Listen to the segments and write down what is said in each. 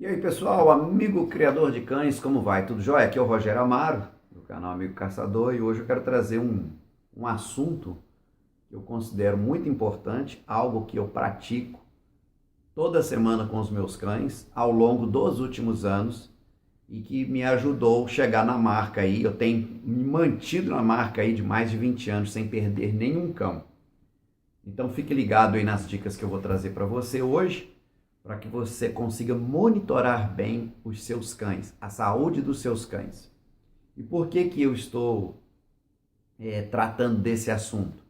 E aí, pessoal, amigo criador de cães, como vai? Tudo jóia? Aqui é o Rogério Amaro, do canal Amigo Caçador, e hoje eu quero trazer um assunto que eu considero muito importante, algo que eu pratico toda semana com os meus cães ao longo dos últimos anos e que me ajudou a chegar na marca aí. Eu tenho me mantido na marca aí de mais de 20 anos sem perder nenhum cão. Então fique ligado aí nas dicas que eu vou trazer para você hoje, para que você consiga monitorar bem os seus cães, a saúde dos seus cães. E por que que eu estou tratando desse assunto?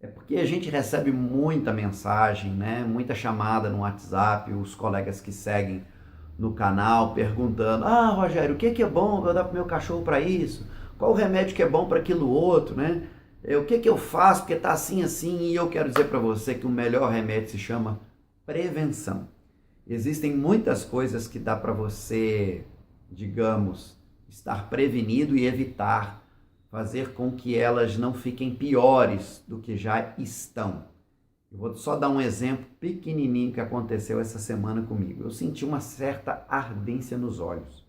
É porque a gente recebe muita mensagem, né? Muita chamada no WhatsApp, os colegas que seguem no canal perguntando: Ah, Rogério, o que é bom para eu dar para o meu cachorro para isso? Qual o remédio que é bom para aquilo outro, né? O que eu faço porque tá assim, assim? E eu quero dizer para você que o melhor remédio se chama prevenção. Existem muitas coisas que dá para você, digamos, estar prevenido e evitar, fazer com que elas não fiquem piores do que já estão. Eu vou só dar um exemplo pequenininho que aconteceu essa semana comigo. Eu senti uma certa ardência nos olhos.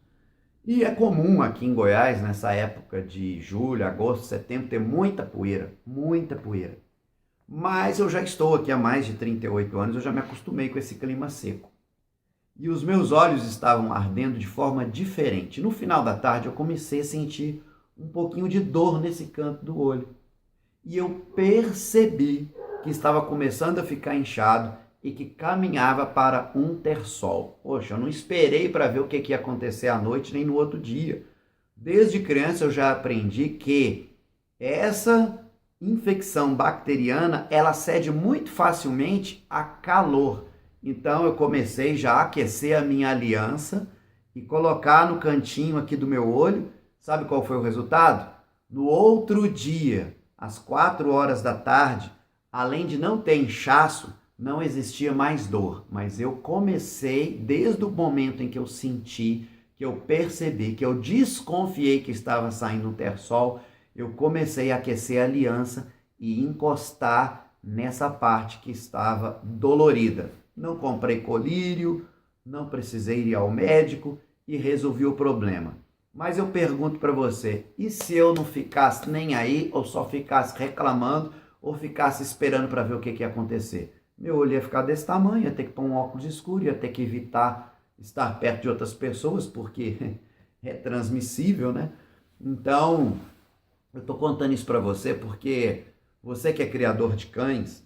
E é comum aqui em Goiás, nessa época de julho, agosto, setembro, ter muita poeira, muita poeira. Mas eu já estou aqui há mais de 38 anos, eu já me acostumei com esse clima seco. E os meus olhos estavam ardendo de forma diferente. No final da tarde eu comecei a sentir um pouquinho de dor nesse canto do olho. E eu percebi que estava começando a ficar inchado e que caminhava para um terçol. Poxa, eu não esperei para ver o que ia acontecer à noite nem no outro dia. Desde criança eu já aprendi que essa infecção bacteriana, ela cede muito facilmente a calor. Então eu comecei já a aquecer a minha aliança e colocar no cantinho aqui do meu olho. Sabe qual foi o resultado? No outro dia, às 4 horas da tarde, além de não ter inchaço, não existia mais dor. Mas eu comecei, desde o momento em que eu senti, que eu percebi, que eu desconfiei que estava saindo um terçol, eu comecei a aquecer a aliança e encostar nessa parte que estava dolorida. Não comprei colírio, não precisei ir ao médico e resolvi o problema. Mas eu pergunto para você, e se eu não ficasse nem aí, ou só ficasse reclamando, ou ficasse esperando para ver o que ia acontecer? Meu olho ia ficar desse tamanho, ia ter que pôr um óculos escuro, ia ter que evitar estar perto de outras pessoas, porque é transmissível, né? Então, eu estou contando isso para você porque você que é criador de cães,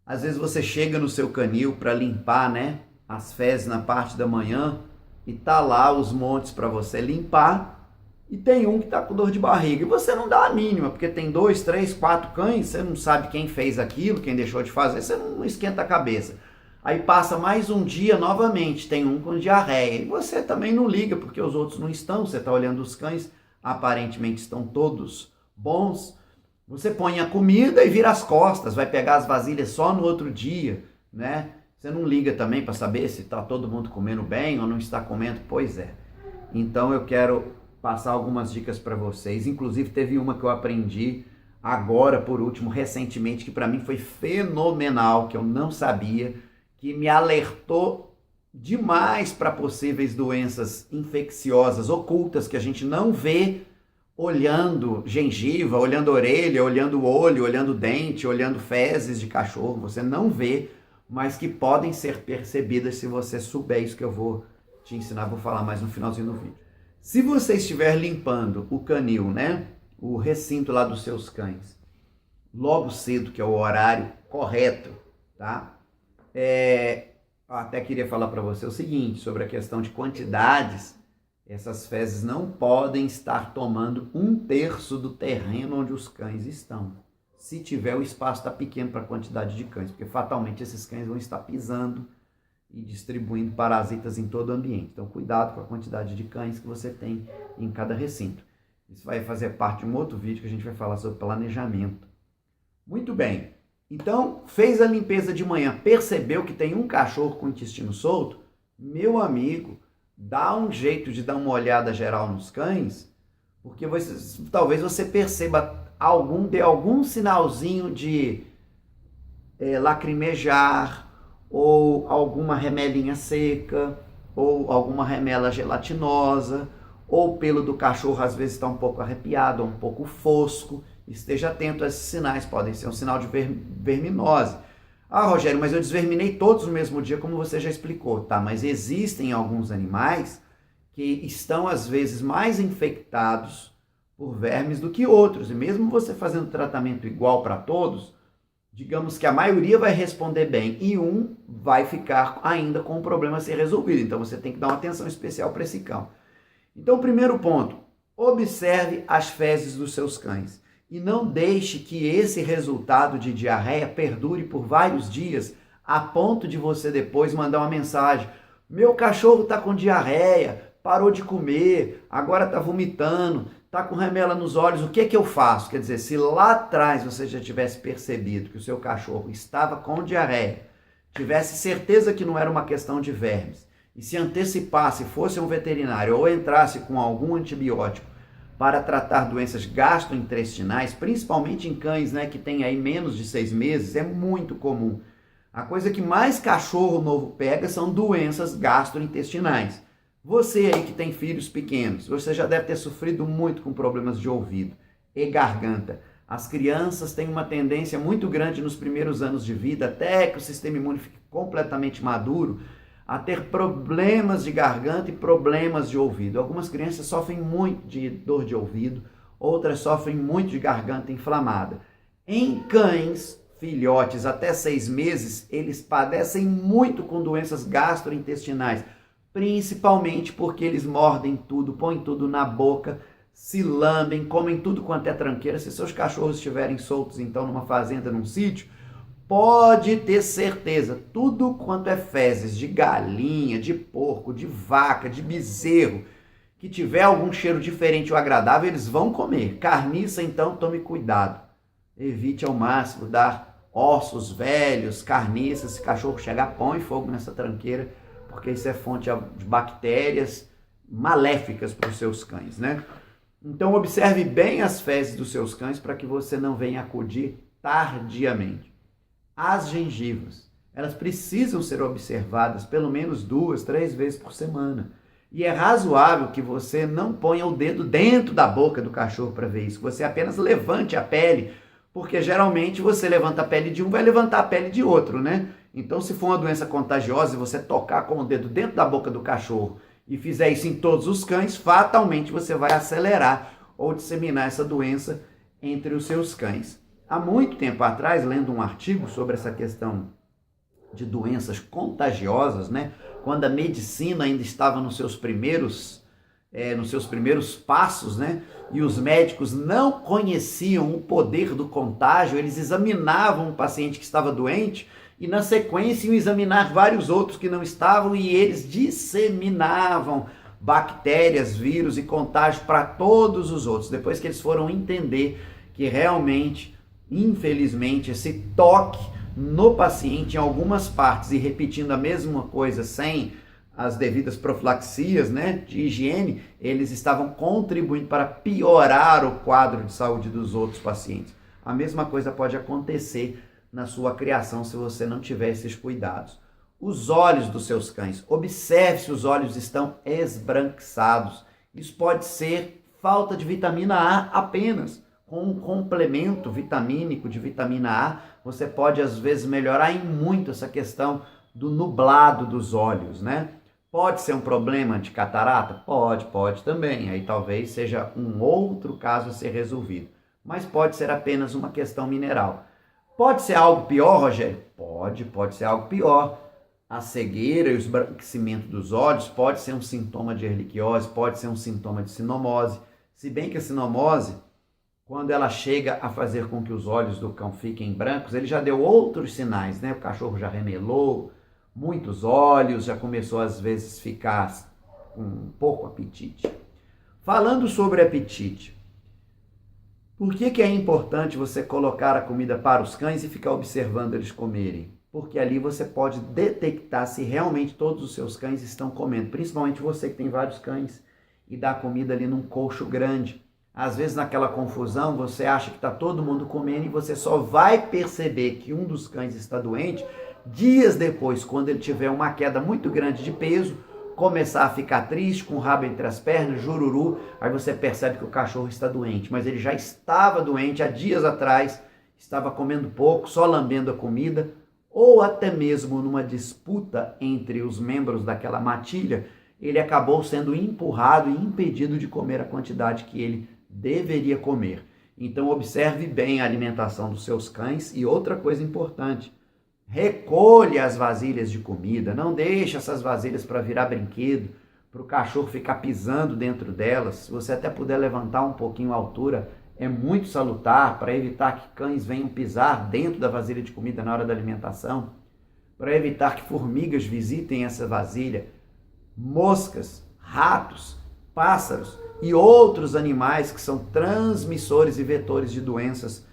às vezes você chega no seu canil para limpar, né, as fezes na parte da manhã e tá lá os montes para você limpar e tem um que tá com dor de barriga e você não dá a mínima, porque tem 2, 3, 4 cães, você não sabe quem fez aquilo, quem deixou de fazer, você não esquenta a cabeça. Aí passa mais um dia novamente, tem um com diarreia e você também não liga porque os outros não estão, você tá olhando os cães, aparentemente estão todos bons. Você põe a comida e vira as costas, vai pegar as vasilhas só no outro dia, né? Você não liga também para saber se está todo mundo comendo bem ou não está comendo? Pois é. Então eu quero passar algumas dicas para vocês. Inclusive teve uma que eu aprendi agora, por último, recentemente, que para mim foi fenomenal, que eu não sabia, que me alertou demais para possíveis doenças infecciosas ocultas que a gente não vê olhando gengiva, olhando orelha, olhando olho, olhando dente, olhando fezes de cachorro. Você não vê, mas que podem ser percebidas se você souber isso que eu vou te ensinar, vou falar mais no finalzinho do vídeo. Se você estiver limpando o canil, né, o recinto lá dos seus cães, logo cedo, que é o horário correto, tá? Até queria falar para você o seguinte, sobre a questão de quantidades. Essas fezes não podem estar tomando 1/3 do terreno onde os cães estão. Se tiver, o espaço está pequeno para a quantidade de cães, porque fatalmente esses cães vão estar pisando e distribuindo parasitas em todo o ambiente. Então, cuidado com a quantidade de cães que você tem em cada recinto. Isso vai fazer parte de um outro vídeo que a gente vai falar sobre planejamento. Muito bem. Então, fez a limpeza de manhã, percebeu que tem um cachorro com o intestino solto? Meu amigo, dá um jeito de dar uma olhada geral nos cães, porque talvez você perceba algum sinalzinho de lacrimejar ou alguma remelinha seca, ou alguma remela gelatinosa, ou o pelo do cachorro às vezes está um pouco arrepiado, ou um pouco fosco. Esteja atento a esses sinais, podem ser um sinal de verminose. Ah, Rogério, mas eu desverminei todos no mesmo dia, como você já explicou. Tá, mas existem alguns animais que estão às vezes mais infectados por vermes do que outros. E mesmo você fazendo tratamento igual para todos, digamos que a maioria vai responder bem e um vai ficar ainda com o problema a ser resolvido. Então você tem que dar uma atenção especial para esse cão. Então, primeiro ponto, observe as fezes dos seus cães e não deixe que esse resultado de diarreia perdure por vários dias a ponto de você depois mandar uma mensagem: meu cachorro está com diarreia, parou de comer, agora está vomitando, está com remela nos olhos, o que eu faço? Quer dizer, se lá atrás você já tivesse percebido que o seu cachorro estava com diarreia, tivesse certeza que não era uma questão de vermes, e se antecipasse, fosse um veterinário ou entrasse com algum antibiótico para tratar doenças gastrointestinais, principalmente em cães, né, que têm aí menos de 6 meses, é muito comum. A coisa que mais cachorro novo pega são doenças gastrointestinais. Você aí que tem filhos pequenos, você já deve ter sofrido muito com problemas de ouvido e garganta. As crianças têm uma tendência muito grande nos primeiros anos de vida, até que o sistema imune fique completamente maduro, a ter problemas de garganta e problemas de ouvido. Algumas crianças sofrem muito de dor de ouvido, outras sofrem muito de garganta inflamada. Em cães, filhotes até 6 meses, eles padecem muito com doenças gastrointestinais, principalmente porque eles mordem tudo, põem tudo na boca, se lambem, comem tudo quanto é tranqueira. Se seus cachorros estiverem soltos, então, numa fazenda, num sítio, pode ter certeza, tudo quanto é fezes de galinha, de porco, de vaca, de bezerro, que tiver algum cheiro diferente ou agradável, eles vão comer. Carniça, então, tome cuidado. Evite ao máximo dar ossos velhos, carniças. Se cachorro chegar, põe fogo nessa tranqueira, porque isso é fonte de bactérias maléficas para os seus cães, né? Então, observe bem as fezes dos seus cães para que você não venha acudir tardiamente. As gengivas, elas precisam ser observadas pelo menos 2, 3 vezes por semana. E é razoável que você não ponha o dedo dentro da boca do cachorro para ver isso, que você apenas levante a pele, porque geralmente você levanta a pele de um, vai levantar a pele de outro, né? Então, se for uma doença contagiosa e você tocar com o dedo dentro da boca do cachorro e fizer isso em todos os cães, fatalmente você vai acelerar ou disseminar essa doença entre os seus cães. Há muito tempo atrás, lendo um artigo sobre essa questão de doenças contagiosas, né? Quando a medicina ainda estava nos seus primeiros passos, né? E os médicos não conheciam o poder do contágio, eles examinavam um paciente que estava doente e na sequência iam examinar vários outros que não estavam e eles disseminavam bactérias, vírus e contágio para todos os outros. Depois que eles foram entender que realmente, infelizmente, esse toque no paciente em algumas partes e repetindo a mesma coisa sem as devidas profilaxias, né, de higiene, eles estavam contribuindo para piorar o quadro de saúde dos outros pacientes. A mesma coisa pode acontecer na sua criação se você não tiver esses cuidados. Os olhos dos seus cães, observe se os olhos estão esbranquiçados. Isso pode ser falta de vitamina A apenas. Com um complemento vitamínico de vitamina A, você pode às vezes melhorar em muito essa questão do nublado dos olhos, né? Pode ser um problema de catarata? Pode também. Aí talvez seja um outro caso a ser resolvido. Mas pode ser apenas uma questão mineral. Pode ser algo pior, Rogério? Pode ser algo pior. A cegueira e o esbranquecimento dos olhos pode ser um sintoma de erliquiose, pode ser um sintoma de sinomose. Se bem que a sinomose, quando ela chega a fazer com que os olhos do cão fiquem brancos, ele já deu outros sinais, né? O cachorro já remelou muitos olhos, já começou às vezes a ficar com um pouco apetite. Falando sobre apetite, por que é importante você colocar a comida para os cães e ficar observando eles comerem? Porque ali você pode detectar se realmente todos os seus cães estão comendo, principalmente você que tem vários cães e dá comida ali num coxo grande. Às vezes naquela confusão você acha que está todo mundo comendo e você só vai perceber que um dos cães está doente dias depois, quando ele tiver uma queda muito grande de peso, começar a ficar triste, com o rabo entre as pernas, jururu, aí você percebe que o cachorro está doente, mas ele já estava doente há dias atrás, estava comendo pouco, só lambendo a comida, ou até mesmo numa disputa entre os membros daquela matilha, ele acabou sendo empurrado e impedido de comer a quantidade que ele deveria comer. Então observe bem a alimentação dos seus cães. E outra coisa importante, recolha as vasilhas de comida, não deixe essas vasilhas para virar brinquedo, para o cachorro ficar pisando dentro delas. Se você até puder levantar um pouquinho a altura, é muito salutar para evitar que cães venham pisar dentro da vasilha de comida na hora da alimentação, para evitar que formigas visitem essa vasilha, moscas, ratos, pássaros e outros animais que são transmissores e vetores de doenças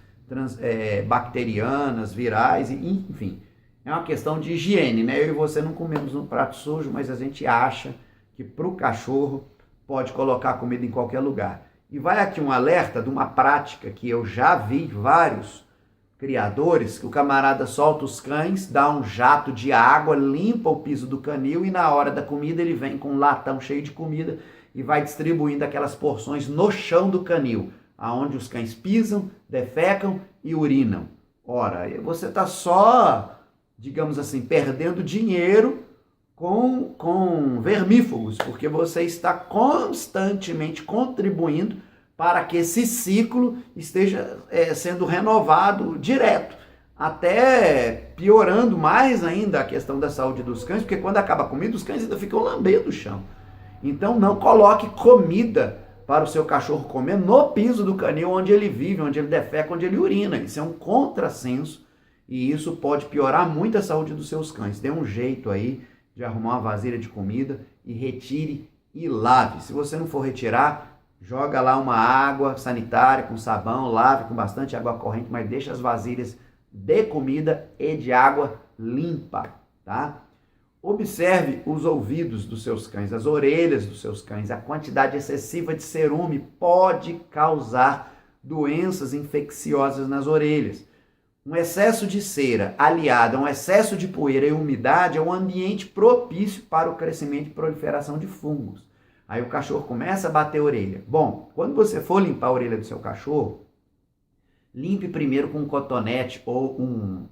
bacterianas, virais, enfim. É uma questão de higiene, né? Eu e você não comemos um prato sujo, mas a gente acha que para o cachorro pode colocar comida em qualquer lugar. E vai aqui um alerta de uma prática que eu já vi vários criadores, que o camarada solta os cães, dá um jato de água, limpa o piso do canil e na hora da comida ele vem com um latão cheio de comida e vai distribuindo aquelas porções no chão do canil, aonde os cães pisam, defecam e urinam. Ora, você está só, digamos assim, perdendo dinheiro com vermífugos, porque você está constantemente contribuindo para que esse ciclo esteja sendo renovado direto, até piorando mais ainda a questão da saúde dos cães, porque quando acaba a comida, os cães ainda ficam lambendo o chão. Então não coloque comida para o seu cachorro comer no piso do canil onde ele vive, onde ele defeca, onde ele urina. Isso é um contrassenso e isso pode piorar muito a saúde dos seus cães. Dê um jeito aí de arrumar uma vasilha de comida e retire e lave. Se você não for retirar, joga lá uma água sanitária com sabão, lave com bastante água corrente, mas deixa as vasilhas de comida e de água limpa, tá? Observe os ouvidos dos seus cães, as orelhas dos seus cães. A quantidade excessiva de cerume pode causar doenças infecciosas nas orelhas. Um excesso de cera aliado a um excesso de poeira e umidade é um ambiente propício para o crescimento e proliferação de fungos. Aí o cachorro começa a bater a orelha. Bom, quando você for limpar a orelha do seu cachorro, limpe primeiro com um cotonete ou um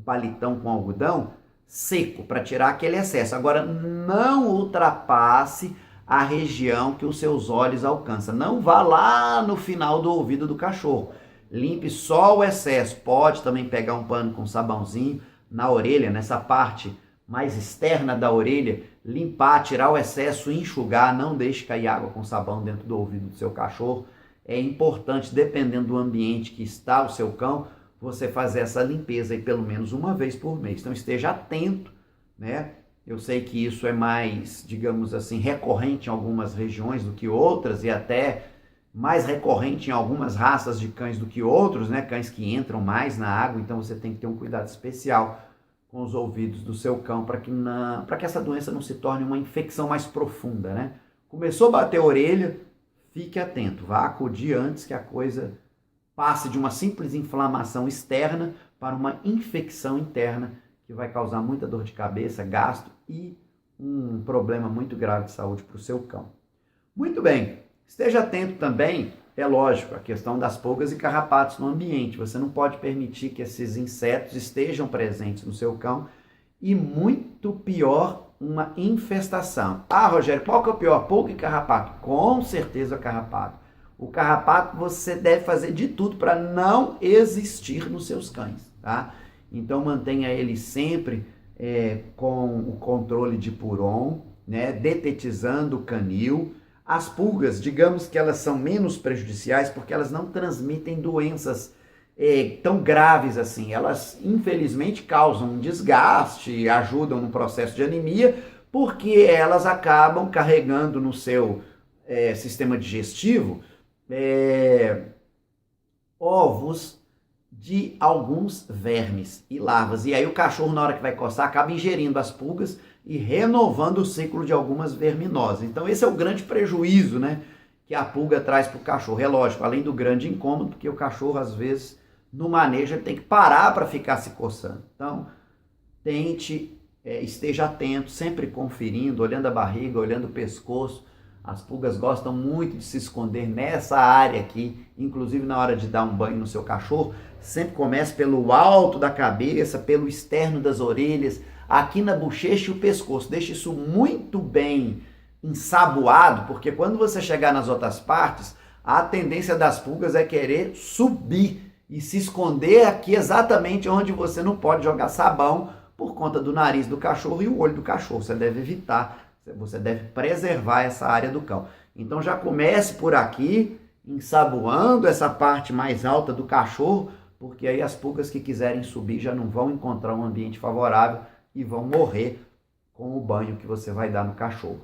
palitão com algodão seco para tirar aquele excesso. Agora, não ultrapasse a região que os seus olhos alcançam. Não vá lá no final do ouvido do cachorro. Limpe só o excesso. Pode também pegar um pano com sabãozinho na orelha, nessa parte mais externa da orelha, limpar, tirar o excesso, enxugar. Não deixe cair água com sabão dentro do ouvido do seu cachorro. É importante, dependendo do ambiente que está o seu cão, você fazer essa limpeza aí pelo menos uma vez por mês. Então esteja atento, né? Eu sei que isso é mais, digamos assim, recorrente em algumas regiões do que outras e até mais recorrente em algumas raças de cães do que outros, né? Cães que entram mais na água, então você tem que ter um cuidado especial com os ouvidos do seu cão para que essa doença não se torne uma infecção mais profunda, né? Começou a bater a orelha, fique atento, vá acudir antes que a coisa passe de uma simples inflamação externa para uma infecção interna que vai causar muita dor de cabeça, gasto e um problema muito grave de saúde para o seu cão. Muito bem, esteja atento também, é lógico, a questão das pulgas e carrapatos no ambiente. Você não pode permitir que esses insetos estejam presentes no seu cão e muito pior, uma infestação. Ah, Rogério, qual que é o pior, pulga e carrapato? Com certeza carrapato. O carrapato você deve fazer de tudo para não existir nos seus cães, tá? Então mantenha ele sempre com o controle de puron, né? Detetizando o canil. As pulgas, digamos que elas são menos prejudiciais porque elas não transmitem doenças tão graves assim. Elas infelizmente causam um desgaste, ajudam no processo de anemia, porque elas acabam carregando no seu sistema digestivo ovos de alguns vermes e larvas. E aí o cachorro, na hora que vai coçar, acaba ingerindo as pulgas e renovando o ciclo de algumas verminosas. Então esse é o grande prejuízo, né, que a pulga traz para o cachorro. É lógico, além do grande incômodo, porque o cachorro, às vezes, no manejo, ele tem que parar para ficar se coçando. Então, tente esteja atento, sempre conferindo, olhando a barriga, olhando o pescoço. As pulgas gostam muito de se esconder nessa área aqui, inclusive na hora de dar um banho no seu cachorro. Sempre comece pelo alto da cabeça, pelo externo das orelhas, aqui na bochecha e o pescoço. Deixe isso muito bem ensaboado, porque quando você chegar nas outras partes, a tendência das pulgas é querer subir e se esconder aqui exatamente onde você não pode jogar sabão por conta do nariz do cachorro e o olho do cachorro. Você deve evitar. Você deve preservar essa área do cão. Então já comece por aqui, ensaboando essa parte mais alta do cachorro, porque aí as pulgas que quiserem subir já não vão encontrar um ambiente favorável e vão morrer com o banho que você vai dar no cachorro.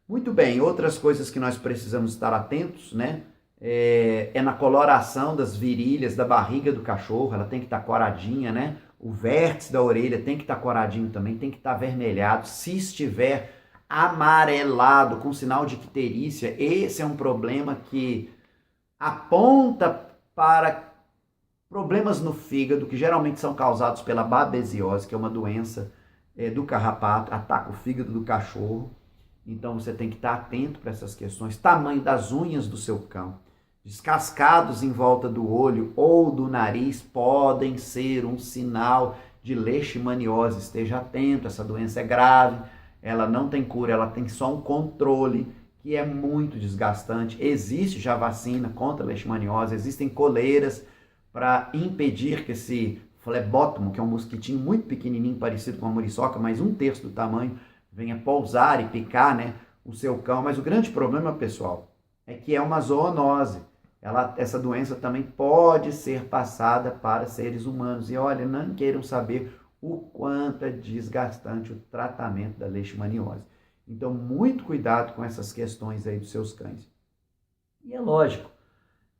Muito bem, outras coisas que nós precisamos estar atentos, né? É na coloração das virilhas da barriga do cachorro, ela tem que estar coradinha, né? O vértice da orelha tem que estar coradinho também, tem que estar avermelhado. Se estiver amarelado, com sinal de icterícia, esse é um problema que aponta para problemas no fígado, que geralmente são causados pela babesiose, que é uma doença do carrapato, ataca o fígado do cachorro. Então você tem que estar atento para essas questões. Tamanho das unhas do seu cão, descascados em volta do olho ou do nariz, podem ser um sinal de leishmaniose. Esteja atento, essa doença é grave. Ela não tem cura, ela tem só um controle que é muito desgastante. Existe já vacina contra a leishmaniose, existem coleiras para impedir que esse flebótomo, que é um mosquitinho muito pequenininho, parecido com uma muriçoca, mas 1/3 do tamanho, venha pousar e picar, né, o seu cão. Mas o grande problema, pessoal, é que é uma zoonose. Essa doença também pode ser passada para seres humanos. E olha, não queiram saber o quanto é desgastante o tratamento da leishmaniose. Então, muito cuidado com essas questões aí dos seus cães. E é lógico,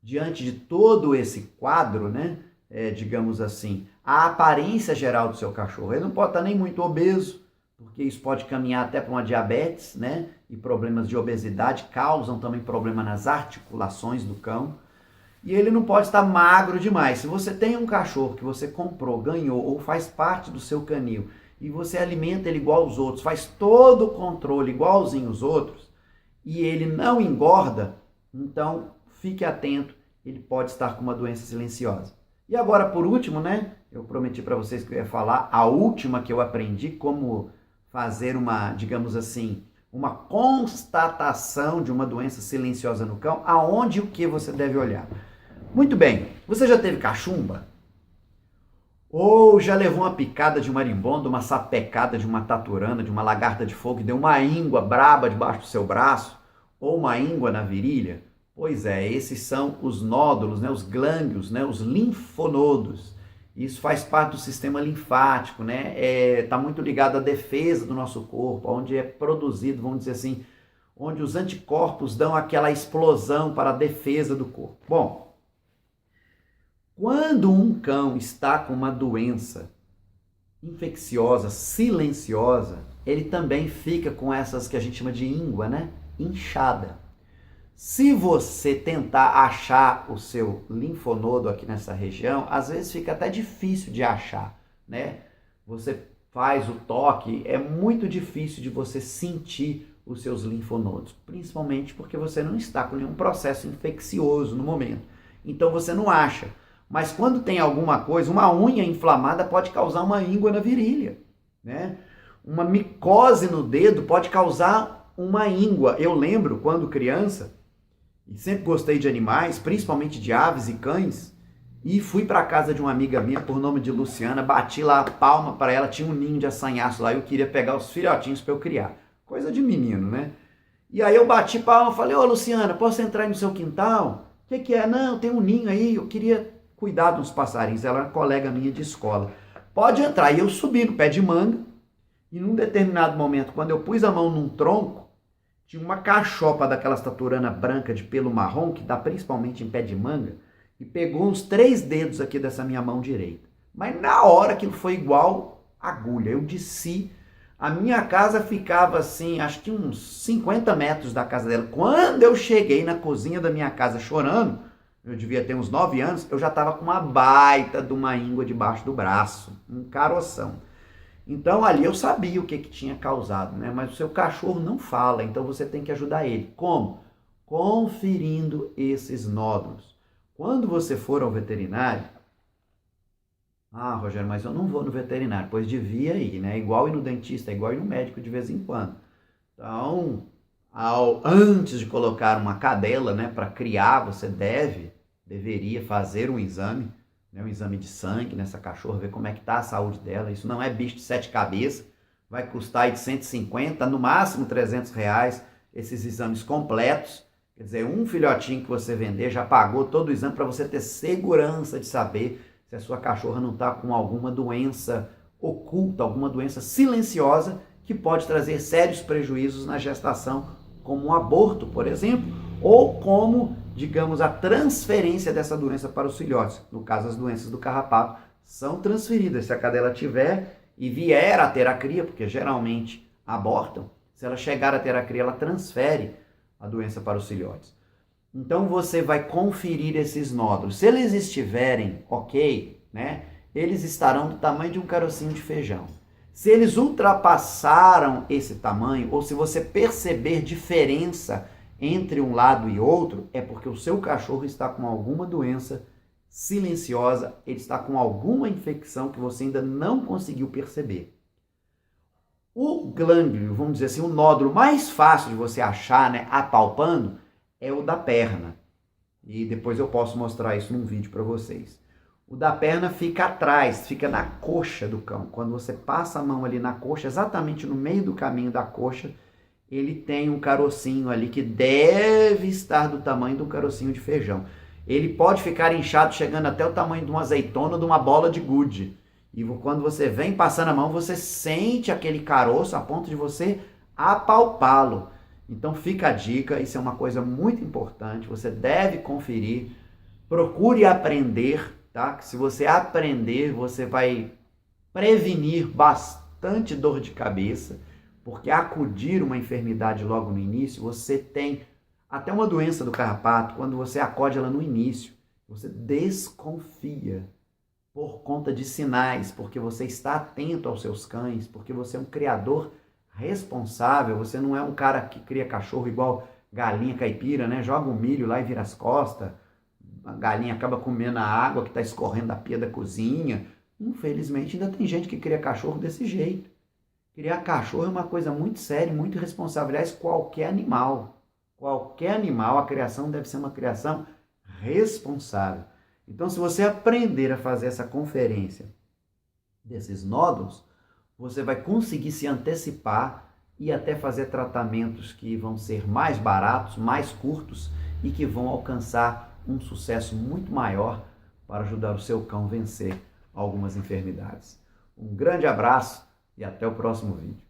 diante de todo esse quadro, né, digamos assim, a aparência geral do seu cachorro, ele não pode estar nem muito obeso, porque isso pode caminhar até para uma diabetes, né, e problemas de obesidade causam também problema nas articulações do cão. E ele não pode estar magro demais. Se você tem um cachorro que você comprou, ganhou ou faz parte do seu canil e você alimenta ele igual aos outros, faz todo o controle igualzinho aos outros e ele não engorda, então fique atento, ele pode estar com uma doença silenciosa. E agora, por último, né? Eu prometi para vocês que eu ia falar a última que eu aprendi como fazer uma, digamos assim, uma constatação de uma doença silenciosa no cão, aonde e o que você deve olhar. Muito bem, você já teve cachumba? Ou já levou uma picada de marimbondo, uma sapecada de uma taturana, de uma lagarta de fogo, e deu uma íngua braba debaixo do seu braço? Ou uma íngua na virilha? Pois é, esses são os nódulos, né, os glândulos, né, os linfonodos. Isso faz parte do sistema linfático, né? Tá muito ligado à defesa do nosso corpo, onde é produzido, vamos dizer assim, onde os anticorpos dão aquela explosão para a defesa do corpo. Bom, quando um cão está com uma doença infecciosa, silenciosa, ele também fica com essas que a gente chama de íngua, né? Inchada. Se você tentar achar o seu linfonodo aqui nessa região, às vezes fica até difícil de achar, né? Você faz o toque, é muito difícil de você sentir os seus linfonodos, principalmente porque você não está com nenhum processo infeccioso no momento. Então você não acha. Mas quando tem alguma coisa, uma unha inflamada pode causar uma íngua na virilha, né? Uma micose no dedo pode causar uma íngua. Eu lembro quando criança, e sempre gostei de animais, principalmente de aves e cães, e fui para a casa de uma amiga minha, por nome de Luciana, bati lá a palma para ela, tinha um ninho de assanhaço lá, eu queria pegar os filhotinhos para eu criar. Coisa de menino, né? E aí eu bati palma, falei, ô Luciana, posso entrar aí no seu quintal? O que é? Não, tem um ninho aí, eu queria cuidar dos passarinhos. Ela é uma colega minha de escola. Pode entrar. E eu subi no pé de manga, e num determinado momento, quando eu pus a mão num tronco, tinha uma cachopa daquelas taturana branca de pelo marrom, que dá principalmente em pé de manga, e pegou uns 3 dedos aqui dessa minha mão direita. Mas na hora aquilo foi igual agulha. Eu desci, a minha casa ficava assim, acho que uns 50 metros da casa dela. Quando eu cheguei na cozinha da minha casa chorando, eu devia ter uns 9 anos, eu já estava com uma baita de uma íngua debaixo do braço, um caroção. Então ali eu sabia o que tinha causado, né? Mas o seu cachorro não fala, então você tem que ajudar ele. Como? Conferindo esses nódulos. Quando você for ao veterinário, ah, Rogério, mas eu não vou no veterinário, pois devia ir, né? Igual ir no dentista, igual ir no médico de vez em quando. Então, antes de colocar uma cadela, né, para criar, você deveria fazer um exame, né, um exame de sangue nessa cachorra, ver como é que está a saúde dela. Isso não é bicho de 7 cabeças, vai custar aí de 150, no máximo R$ 300, esses exames completos. Quer dizer, um filhotinho que você vender já pagou todo o exame para você ter segurança de saber se a sua cachorra não está com alguma doença oculta, alguma doença silenciosa que pode trazer sérios prejuízos na gestação, como um aborto, por exemplo, ou como, digamos, a transferência dessa doença para os filhotes. No caso, as doenças do carrapato são transferidas. Se a cadela tiver e vier a ter a cria, porque geralmente abortam, se ela chegar a ter a cria, ela transfere a doença para os filhotes. Então você vai conferir esses nódulos. Se eles estiverem ok, né, eles estarão do tamanho de um carocinho de feijão. Se eles ultrapassaram esse tamanho, ou se você perceber diferença entre um lado e outro, é porque o seu cachorro está com alguma doença silenciosa, ele está com alguma infecção que você ainda não conseguiu perceber. O glândulo, vamos dizer assim, o nódulo mais fácil de você achar, né, apalpando, é o da perna. E depois eu posso mostrar isso num vídeo para vocês. O da perna fica atrás, fica na coxa do cão. Quando você passa a mão ali na coxa, exatamente no meio do caminho da coxa, ele tem um carocinho ali que deve estar do tamanho do carocinho de feijão. Ele pode ficar inchado, chegando até o tamanho de uma azeitona ou de uma bola de gude. E quando você vem passando a mão, você sente aquele caroço a ponto de você apalpá-lo. Então fica a dica, isso é uma coisa muito importante, você deve conferir, procure aprender, tá? Que se você aprender, você vai prevenir bastante dor de cabeça, porque acudir uma enfermidade logo no início, você tem até uma doença do carrapato, quando você acode ela no início, você desconfia por conta de sinais, porque você está atento aos seus cães, porque você é um criador responsável, você não é um cara que cria cachorro igual galinha caipira, né? Joga um milho lá e vira as costas, a galinha acaba comendo a água que está escorrendo da pia da cozinha. Infelizmente ainda tem gente que cria cachorro desse jeito. Criar cachorro é uma coisa muito séria, muito responsável. Aliás, qualquer animal, a criação deve ser uma criação responsável. Então, se você aprender a fazer essa conferência desses nódulos, você vai conseguir se antecipar e até fazer tratamentos que vão ser mais baratos, mais curtos e que vão alcançar um sucesso muito maior para ajudar o seu cão a vencer algumas enfermidades. Um grande abraço e até o próximo vídeo.